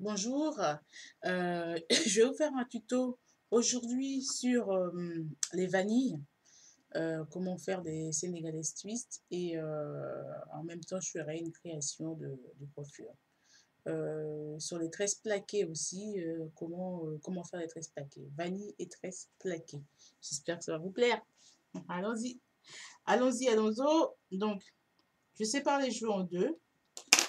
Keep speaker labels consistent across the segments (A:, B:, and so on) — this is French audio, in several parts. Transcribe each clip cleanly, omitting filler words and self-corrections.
A: Bonjour, je vais vous faire un tuto aujourd'hui sur les vanilles, comment faire des sénégalaises twists et en même temps je ferai une création de coiffure. Sur les tresses plaquées aussi, comment faire les tresses plaquées. Vanille et tresses plaquées. J'espère que ça va vous plaire. Allons-y, allons-y, allons-y. Donc, je sépare les cheveux en deux.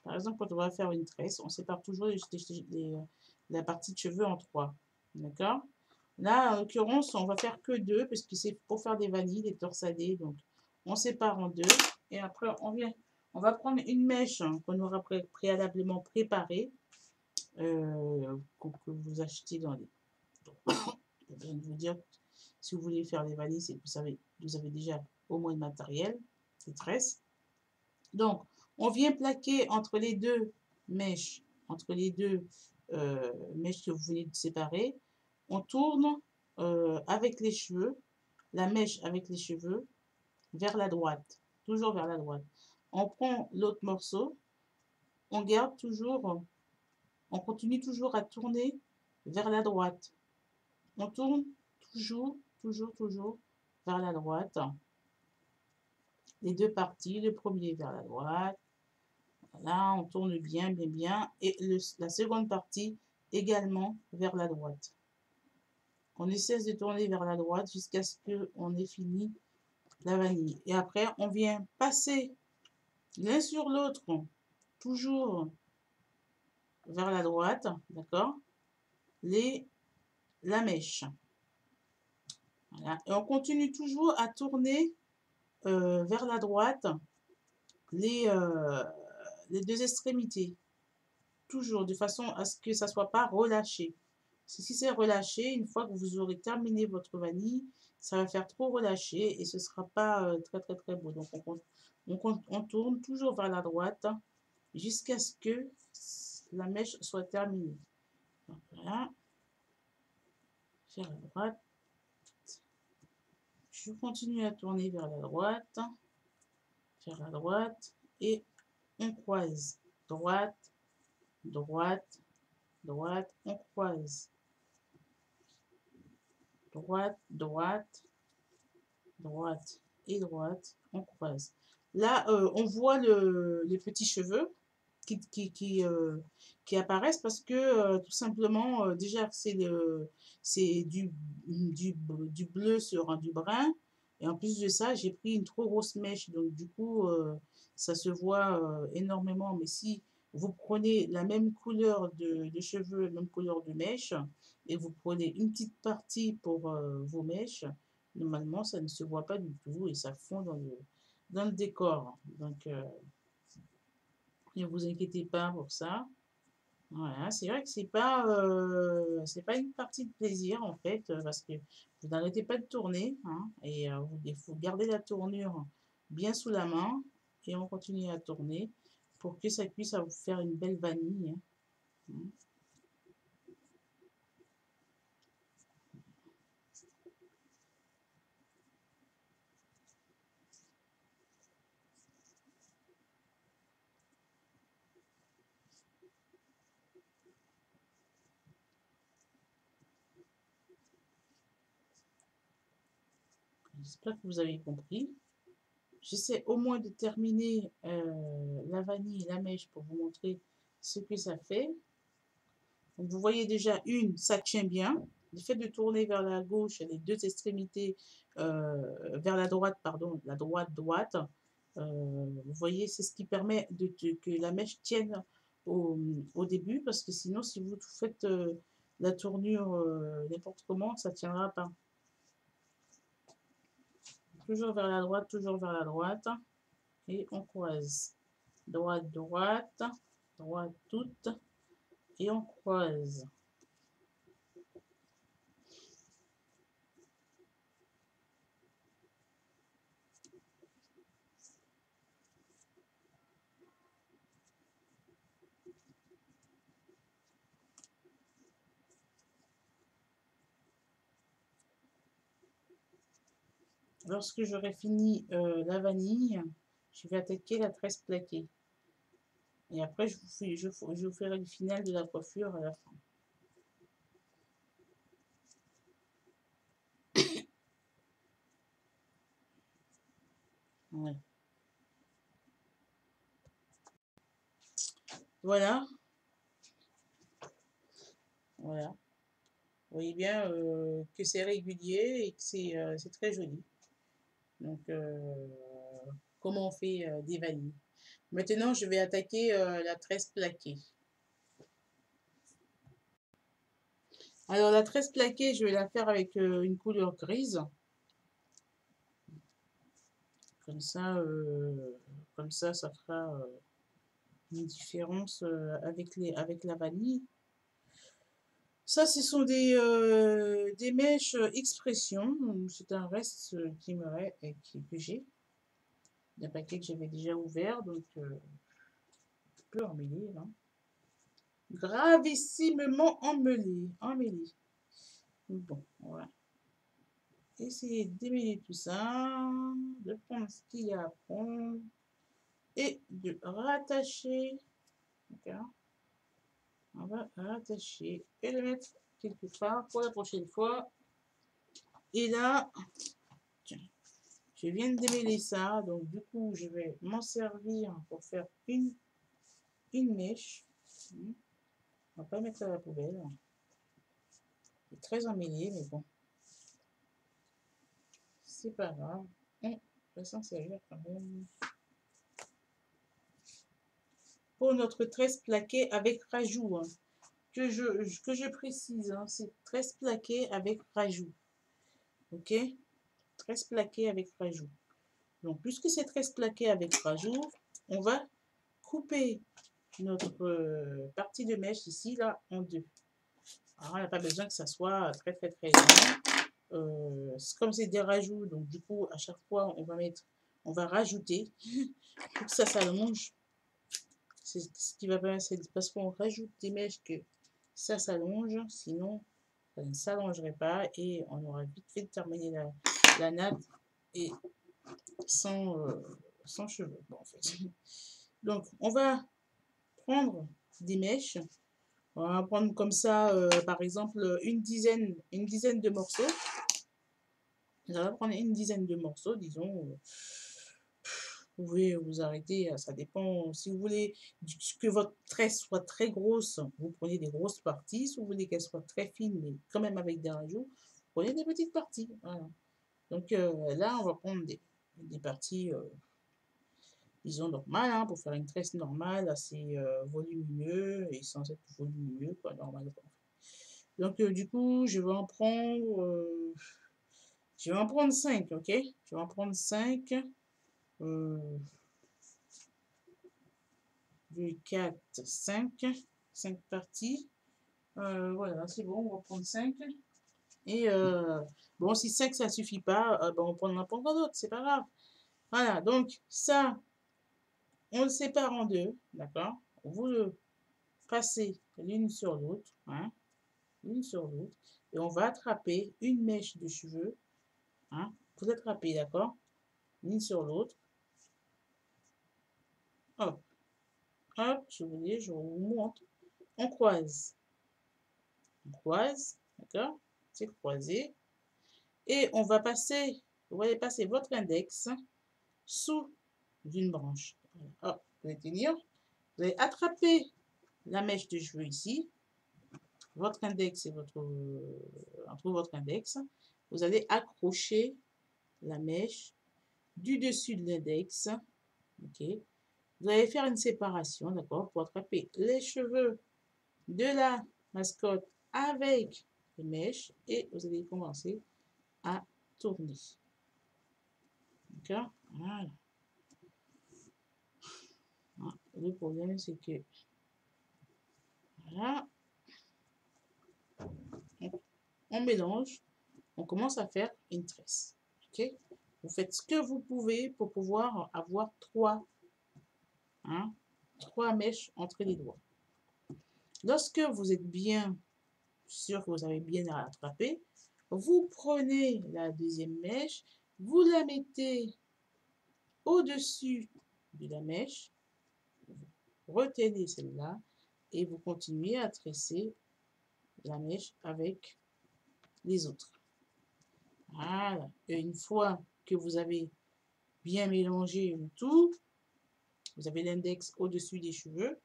A: Par exemple, quand on va faire une tresse, on sépare toujours la partie de cheveux en trois. D'accord? Là, en l'occurrence, on va faire que deux parce que c'est pour faire des vanilles, des torsadés. Donc, on sépare en deux. Et après, on va prendre une mèche qu'on aura préalablement préparée, que vous achetez dans les. Je viens de vous dire, si vous voulez faire des vanilles, c'est que vous avez déjà au moins le matériel, les tresses. Donc, on vient plaquer entre les deux mèches, entre les deux mèches que vous venez de séparer. On tourne avec les cheveux, la mèche avec les cheveux, vers la droite, toujours vers la droite. On prend l'autre morceau, on garde toujours, on continue toujours à tourner vers la droite. On tourne toujours, toujours, toujours vers la droite. Les deux parties, le premier vers la droite. Là, on tourne bien, bien, bien. Et la seconde partie également vers la droite. On essaie de tourner vers la droite jusqu'à ce qu'on ait fini la vanille. Et après, on vient passer l'un sur l'autre, toujours vers la droite, d'accord? La mèche. Voilà. Et on continue toujours à tourner vers la droite les, euh, les deux extrémités. Toujours de façon à ce que ça ne soit pas relâché. Si c'est relâché, une fois que vous aurez terminé votre vanille, ça va faire trop relâché et ce ne sera pas très très très beau. Donc on tourne toujours vers la droite jusqu'à ce que la mèche soit terminée. Donc voilà, vers la droite. Je continue à tourner vers la droite et on croise. Droite, droite, droite, on croise. Droite, droite, droite et droite, on croise. Là, on voit les petits cheveux qui, qui, qui, euh, qui apparaissent parce que tout simplement, déjà, c'est du bleu sur du brun. Et en plus de ça, j'ai pris une trop grosse mèche. Donc, du coup, ça se voit énormément. Mais si vous prenez la même couleur de cheveux, même couleur de mèche, et vous prenez une petite partie pour vos mèches, normalement, ça ne se voit pas du tout et ça fond dans le décor. Donc, ne vous inquiétez pas pour ça. Voilà, c'est vrai que c'est pas une partie de plaisir en fait, parce que vous n'arrêtez pas de tourner, hein, et il faut garder la tournure bien sous la main et on continue à tourner pour que ça puisse vous faire une belle vanille, hein. J'espère que vous avez compris. J'essaie au moins de terminer la vanille et la mèche pour vous montrer ce que ça fait. Donc, vous voyez déjà ça tient bien. Le fait de tourner vers la gauche, les deux extrémités, vers la droite, pardon, la droite, vous voyez, c'est ce qui permet que la mèche tienne au début, parce que sinon, si vous faites la tournure n'importe comment, ça ne tiendra pas. Toujours vers la droite, et on croise. Droite, droite, droite toute, et on croise. Lorsque j'aurai fini la vanille, je vais attaquer la tresse plaquée. Et après, je vous ferai le final de la coiffure à la fin. Ouais. Voilà, voilà. Vous voyez bien que c'est régulier et que c'est très joli. Donc, comment on fait des vanilles. Maintenant, je vais attaquer la tresse plaquée. Alors, la tresse plaquée, je vais la faire avec une couleur grise. Comme ça, ça fera une différence avec la vanille. Ça, ce sont des mèches expression. C'est un reste qui me reste, que j'ai. D'un paquet que j'avais déjà ouvert, donc je peux emmêler là. Gravissimement emmêlé. Bon, voilà. Essayer de démêler tout ça, de prendre ce qu'il y a à prendre et de rattacher. D'accord. On va rattacher et le mettre quelque part pour la prochaine fois. Et là, tiens, je viens de démêler ça, donc du coup, je vais m'en servir pour faire une mèche. On va pas mettre à la poubelle. C'est très emmêlé, mais bon, c'est pas grave. On va s'en servir quand même. Pour notre tresse plaquée avec rajout, hein, que je précise, hein, c'est tresse plaquée avec rajout. Ok? Tresse plaquée avec rajout. Donc, puisque c'est tresse plaquée avec rajout, on va couper notre partie de mèche ici, là, en deux. Alors, on n'a pas besoin que ça soit très grand. Comme c'est des rajouts, donc du coup, à chaque fois, on va rajouter pour que ça s'allonge. C'est ce qui va pas, c'est parce qu'on rajoute des mèches que ça s'allonge, sinon ça ne s'allongerait pas et on aura vite fait de terminer la natte et sans cheveux. Bon, en fait. Donc, on va prendre des mèches. On va prendre comme ça, par exemple, une dizaine de morceaux. On va prendre une dizaine de morceaux, disons. Vous pouvez vous arrêter, ça dépend. Si vous voulez que votre tresse soit très grosse, vous prenez des grosses parties. Si vous voulez qu'elle soit très fine, mais quand même avec des rajouts, vous prenez des petites parties. Voilà. Donc là, on va prendre des parties, disons, normales, hein, pour faire une tresse normale, assez volumineux et sans être volumineux, quoi, normal. Donc du coup, je vais en prendre 5, ok? Je vais en prendre 5. 2, 4, 5 parties. Voilà, c'est bon, on va prendre 5. Et bon, si 5 ça suffit pas, ben, on prendra d'autres, c'est pas grave. Voilà, donc ça, on le sépare en deux, d'accord? Vous le passez l'une sur l'autre, hein, l'une sur l'autre, et on va attraper une mèche de cheveux, hein, vous attrapez, d'accord? L'une sur l'autre. Hop, hop, je vous montre. On croise, d'accord? C'est croisé. Et on va passer, vous allez passer votre index sous une branche. Hop, vous allez tenir. Vous allez attraper la mèche de cheveux ici. Votre index et entre votre index. Vous allez accrocher la mèche du dessus de l'index. Ok. Vous allez faire une séparation, d'accord, pour attraper les cheveux de la mascotte avec les mèches et vous allez commencer à tourner. D'accord? Voilà. Le problème, c'est que voilà, on mélange, on commence à faire une tresse. Ok? Vous faites ce que vous pouvez pour pouvoir avoir trois mèches entre les doigts. Lorsque vous êtes bien sûr que vous avez bien à attraper, vous prenez la deuxième mèche, vous la mettez au-dessus de la mèche, retenez celle-là et vous continuez à tresser la mèche avec les autres. Voilà. Et une fois que vous avez bien mélangé le tout, vous avez l'index au-dessus des cheveux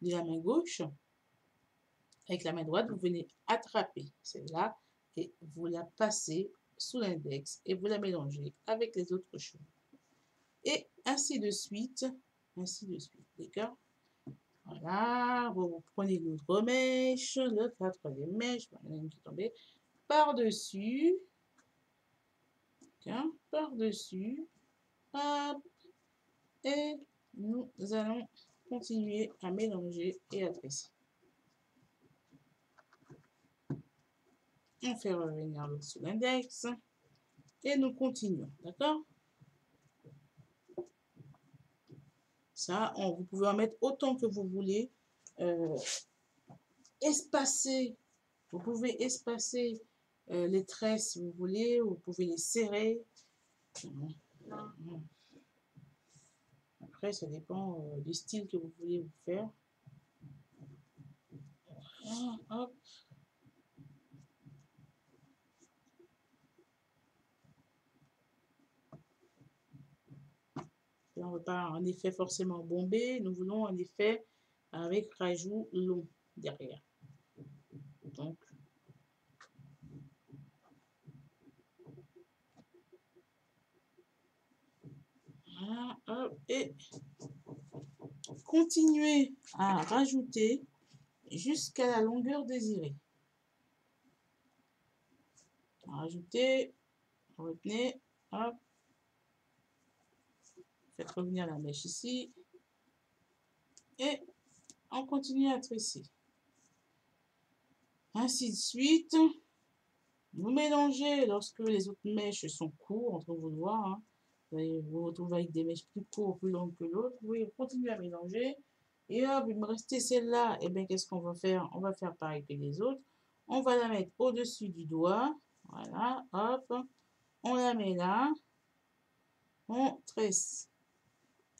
A: de la main gauche. Avec la main droite, vous venez attraper celle-là et vous la passez sous l'index et vous la mélangez avec les autres cheveux. Et ainsi de suite, d'accord? Voilà, vous prenez l'autre mèche, la troisième mèche, une qui est tombée, par-dessus, par-dessus, hop, et nous allons continuer à mélanger et à tresser. On fait revenir l'autre sur l'index et nous continuons, d'accord? Ça, vous pouvez en mettre autant que vous voulez. Espacer, vous pouvez espacer les tresses si vous voulez, vous pouvez les serrer. Après, ça dépend du style que vous voulez vous faire. Hop. Là, on ne veut pas un effet forcément bombé, nous voulons un effet avec rajout long derrière. Donc, voilà, hop, et continuez à rajouter jusqu'à la longueur désirée. Rajoutez, retenez, hop, faites revenir la mèche ici, et on continue à tresser. Ainsi de suite. Vous mélangez lorsque les autres mèches sont courtes entre vos doigts. Hein. Vous vous retrouvez avec des mèches plus courtes, plus longues que l'autre. Vous pouvez continuer à mélanger. Et hop, il me restait celle-là. Et bien, qu'est-ce qu'on va faire? On va faire pareil que les autres. On va la mettre au-dessus du doigt. Voilà, hop. On la met là. On tresse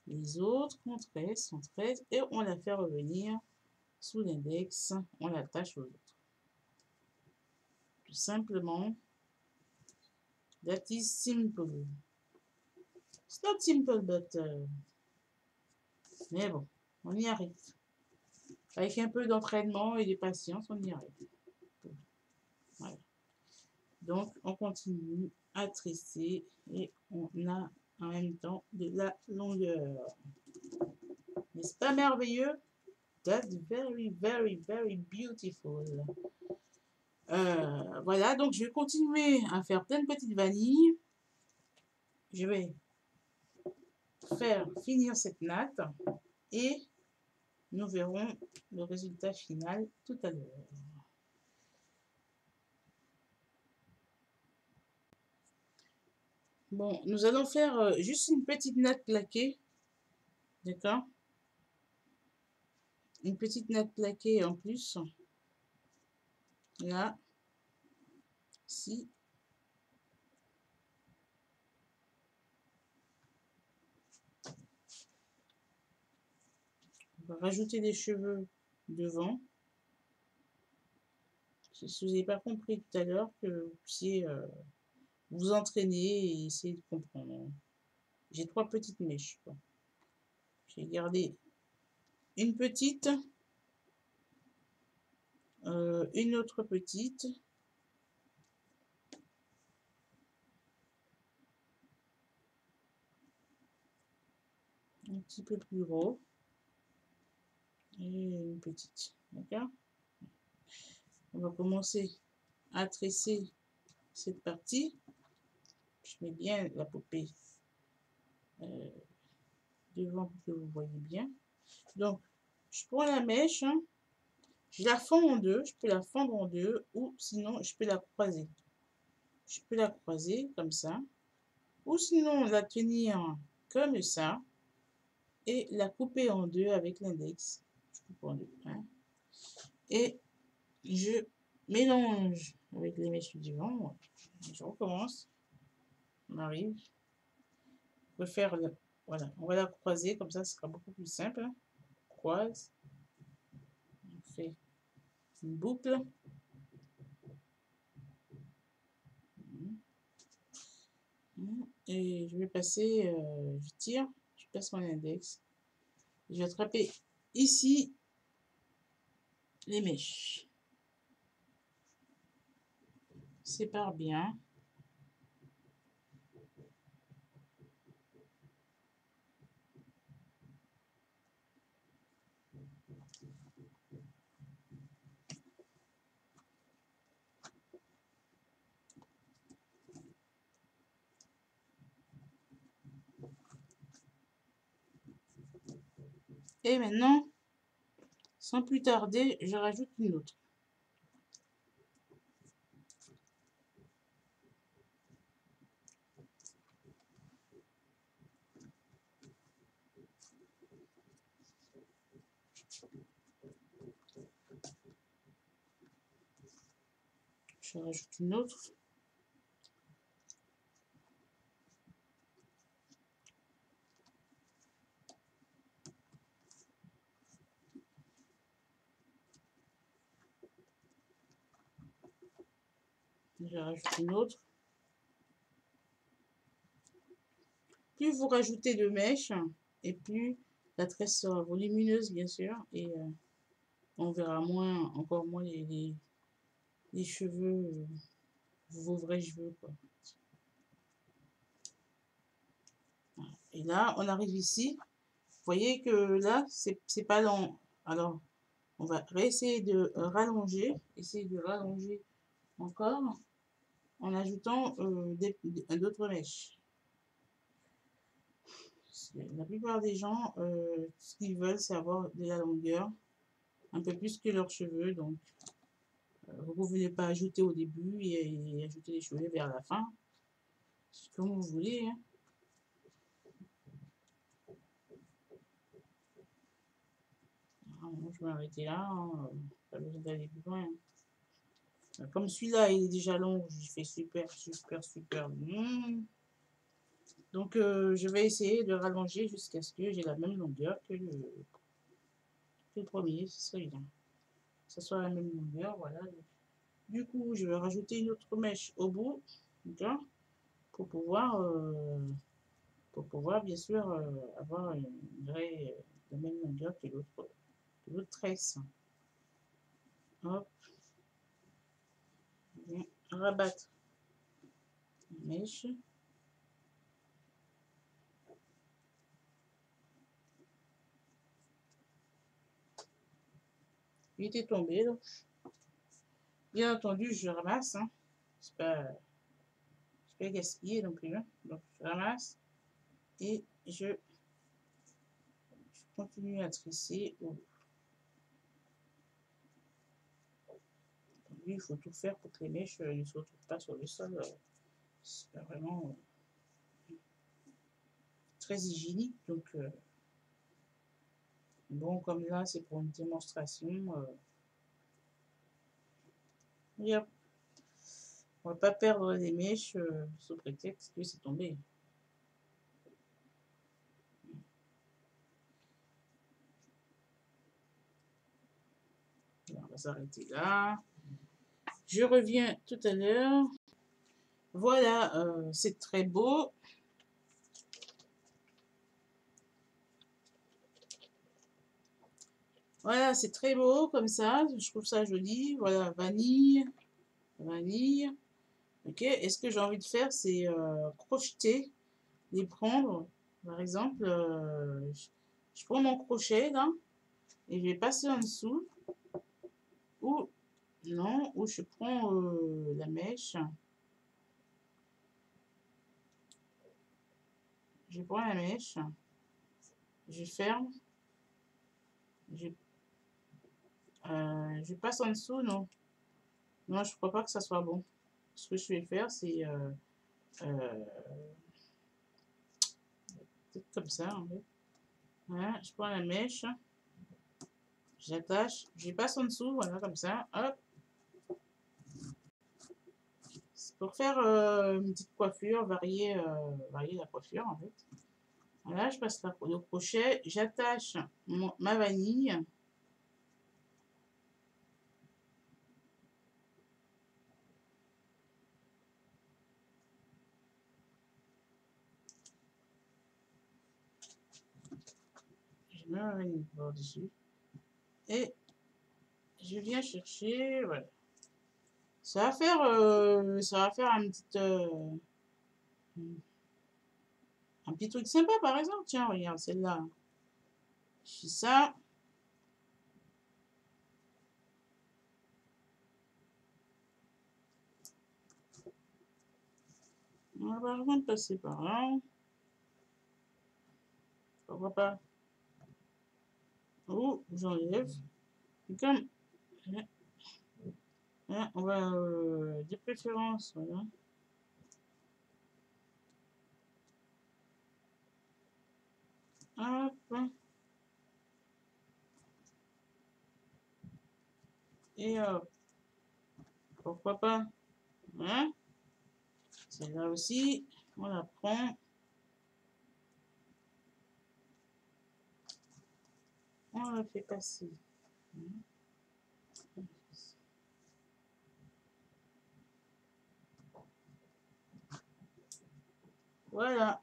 A: les autres. On tresse. Et on la fait revenir sous l'index. On l'attache aux autres. Tout simplement. That is simple. It's not simple, but... mais bon, on y arrive. Avec un peu d'entraînement et de patience, on y arrive. Voilà. Donc, on continue à tresser et on a en même temps de la longueur. N'est-ce pas merveilleux? That's very, very, very beautiful. Voilà, donc je vais continuer à faire plein de petites vanilles. Je vais faire finir cette natte et nous verrons le résultat final tout à l'heure. Bon, nous allons faire juste une petite natte plaquée. D'accord? Une petite natte plaquée en plus. Là. Ici. On va rajouter des cheveux devant. Si vous n'avez pas compris tout à l'heure, que vous puissiez vous entraîner et essayer de comprendre. J'ai 3 petites mèches. J'ai gardé une petite, une autre petite, un petit peu plus gros, et une petite. D'accord? On va commencer à tresser cette partie. Je mets bien la poupée devant pour que vous voyez bien. Donc, je prends la mèche, hein, je la fends en deux, je peux la fendre en deux ou sinon je peux la croiser. Je peux la croiser comme ça ou sinon la tenir comme ça et la couper en deux avec l'index. Je coupe en deux. Hein, et je mélange avec les mèches du vent. Je recommence. On arrive. On peut faire le, voilà, on va la croiser comme ça, ce sera beaucoup plus simple. croise, on fait une boucle. Et je vais passer, je tire, je passe mon index. Je vais attraper ici les mèches. Sépare bien. Et maintenant, sans plus tarder, je rajoute une autre. Je rajoute une autre. Je rajoute une autre. Plus vous rajoutez de mèches, et plus la tresse sera volumineuse, bien sûr, et on verra moins, encore moins les cheveux, vos vrais cheveux, quoi. Et là, on arrive ici. Vous voyez que là, c'est pas long. Alors, on va réessayer de rallonger, essayer de rallonger encore en ajoutant d'autres mèches. La plupart des gens, ce qu'ils veulent, c'est avoir de la longueur, un peu plus que leurs cheveux. Donc, vous ne pouvez pas ajouter au début et ajouter les cheveux vers la fin. C'est comme vous voulez. Hein. Moi, je vais m'arrêter là. Hein. Pas besoin d'aller plus loin. Comme celui-là, il est déjà long, j'ai fait super, super, super long. Donc, je vais essayer de rallonger jusqu'à ce que j'ai la même longueur que le premier. Ce serait bien. Que ce soit la même longueur, voilà. Du coup, je vais rajouter une autre mèche au bout, d'accord, pour pouvoir bien sûr avoir une vraie, la même longueur que l'autre tresse. Hop, je viens rabattre la mèche. Il était tombé, donc bien entendu, je ramasse. Hein. C'est pas gaspiller non plus. Hein. Donc, je ramasse et je continue à tresser au bout. Lui, il faut tout faire pour que les mèches ne se retrouvent pas sur le sol. C'est pas vraiment très hygiénique. Donc, bon, comme là, c'est pour une démonstration. Yep. On va pas perdre les mèches sous prétexte que c'est tombé. On va s'arrêter là. Je reviens tout à l'heure. Voilà, c'est très beau. Voilà, c'est très beau comme ça. Je trouve ça joli. Voilà, vanille. Vanille. Ok, et ce que j'ai envie de faire, c'est crocheter, les prendre. Par exemple, je prends mon crochet là et je vais passer en dessous. Ou non, ou je prends la mèche. Je prends la mèche. Je ferme. Je passe en dessous, non. Non, je ne crois pas que ça soit bon. Ce que je vais faire, c'est peut-être comme ça, en fait. Voilà, je prends la mèche, j'attache, je passe en dessous, voilà, comme ça, hop. C'est pour faire une petite coiffure, varier la coiffure, en fait. Voilà, je passe le crochet, j'attache ma vanille. Je mets ma vanille par-dessus. Et je viens chercher, voilà. Ça va faire un petit truc sympa, par exemple. Tiens, regarde, celle-là. Je fais ça. On va vraiment passer par là. Pourquoi pas? Oh, j'enlève. Comme, hein, on va de préférence, voilà. Hop. Et hop. Pourquoi pas? Hein? Celle-là aussi, on la prend. On la fait passer. Voilà.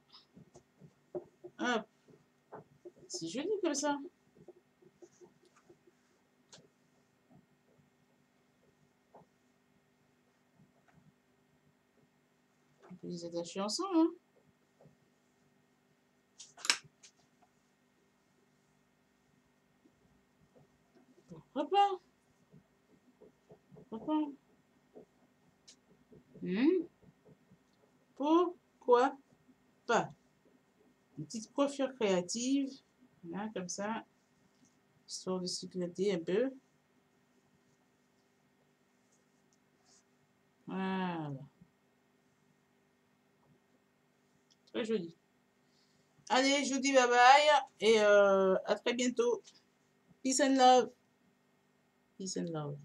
A: Hop. C'est joli comme ça. On peut les attacher ensemble, hein. Pourquoi pas? Pourquoi pas? Pourquoi pas? Une petite coiffure créative. Là, comme ça. Histoire de s'éclater un peu. Voilà. Très joli. Allez, je vous dis bye bye et à très bientôt. Peace and love. Peace and love.